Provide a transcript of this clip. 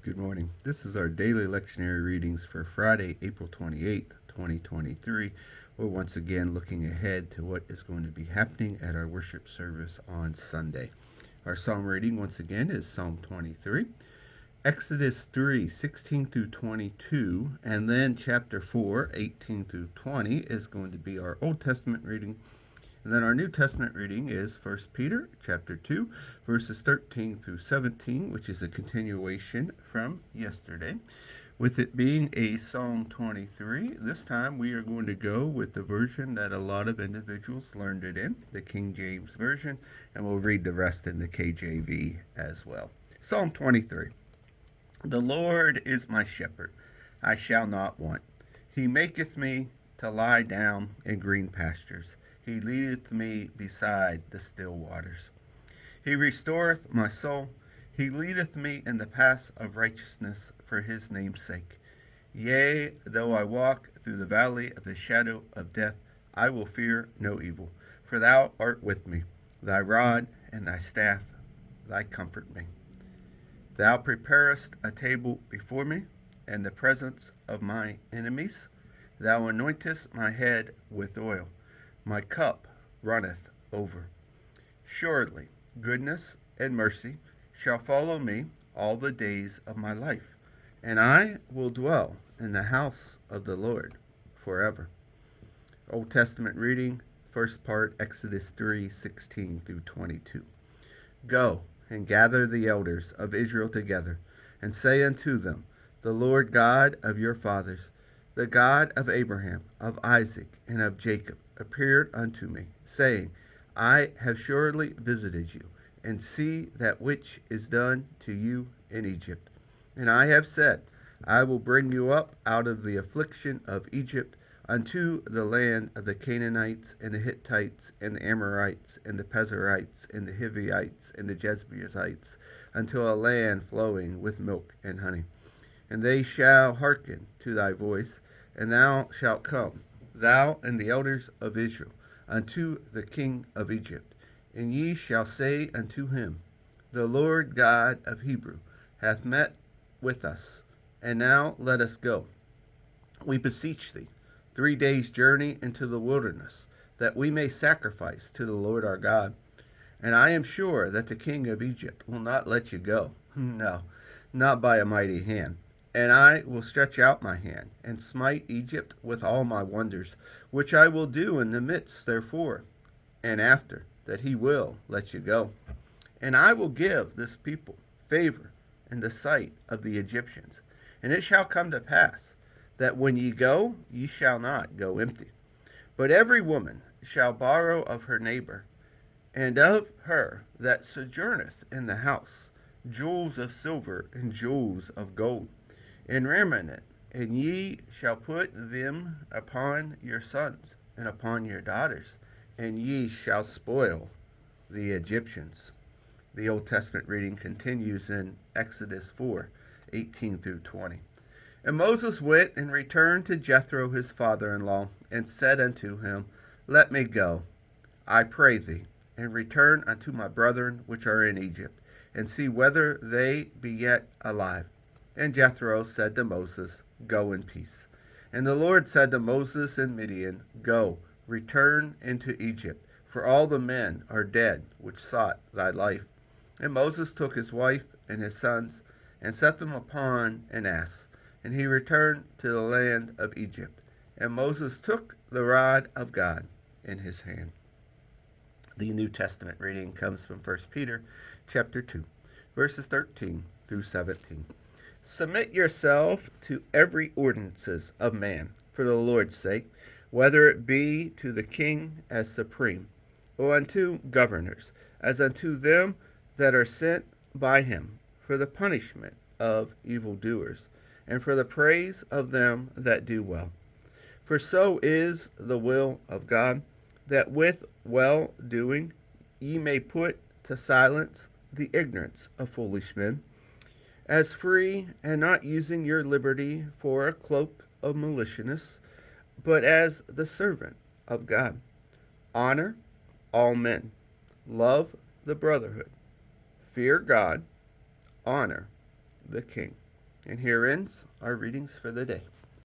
Good morning. This is our daily lectionary readings for Friday, April 28th, 2023. We're once again looking ahead to what is going to be happening at our worship service on Sunday. Our psalm reading once again is Psalm 23, Exodus 3:16 through 22, and then chapter 4:18 through 20 is going to be our Old Testament reading. And then our New Testament reading is 1 Peter chapter 2, verses 13 through 17, which is a continuation from yesterday. With it being a Psalm 23, this time we are going to go with the version that a lot of individuals learned it in, the King James Version, and we'll read the rest in the KJV as well. Psalm 23. The Lord is my shepherd, I shall not want. He maketh me to lie down in green pastures. He leadeth me beside the still waters. He restoreth my soul. He leadeth me in the paths of righteousness for his name's sake. Yea, though I walk through the valley of the shadow of death, I will fear no evil, for thou art with me. Thy rod and thy staff, thy comfort me. Thou preparest a table before me in the presence of my enemies. Thou anointest my head with oil. My cup runneth over. Surely goodness and mercy shall follow me all the days of my life, and I will dwell in the house of the Lord forever. Old Testament reading, first part, Exodus 3:16 through 22. Go and gather the elders of Israel together, and say unto them, The Lord God of your fathers, the God of Abraham, of Isaac, and of Jacob, appeared unto me, saying, I have surely visited you, and see that which is done to you in Egypt. And I have said, I will bring you up out of the affliction of Egypt unto the land of the Canaanites, and the Hittites, and the Amorites, and the Perizzites, and the Hivites, and the Jebusites, unto a land flowing with milk and honey. And they shall hearken to thy voice, and thou shalt come, thou and the elders of Israel, unto the king of Egypt. And ye shall say unto him, The Lord God of Hebrew hath met with us, and now let us go. We beseech thee, 3 days' journey into the wilderness, that we may sacrifice to the Lord our God. And I am sure that the king of Egypt will not let you go, no, not by a mighty hand. And I will stretch out my hand, and smite Egypt with all my wonders, which I will do in the midst therefore, and after that he will let you go. And I will give this people favor in the sight of the Egyptians. And it shall come to pass, that when ye go, ye shall not go empty. But every woman shall borrow of her neighbor, and of her that sojourneth in the house, jewels of silver and jewels of gold, and raiment, and ye shall put them upon your sons and upon your daughters, and ye shall spoil the Egyptians. The Old Testament reading continues in Exodus 4:18 through 20. And Moses went and returned to Jethro his father-in-law, and said unto him, Let me go, I pray thee, and return unto my brethren which are in Egypt, and see whether they be yet alive. And Jethro said to Moses, Go in peace. And the Lord said to Moses in Midian, Go, return into Egypt, for all the men are dead which sought thy life. And Moses took his wife and his sons, and set them upon an ass, and he returned to the land of Egypt. And Moses took the rod of God in his hand. The New Testament reading comes from 1 Peter chapter 2, verses 13 through 17. Submit yourself to every ordinances of man, for the Lord's sake, whether it be to the king as supreme, or unto governors, as unto them that are sent by him, for the punishment of evildoers, and for the praise of them that do well. For so is the will of God, that with well doing ye may put to silence the ignorance of foolish men, as free, and not using your liberty for a cloak of maliciousness, but as the servant of God. Honor all men. Love the brotherhood. Fear God. Honor the king. And here ends our readings for the day.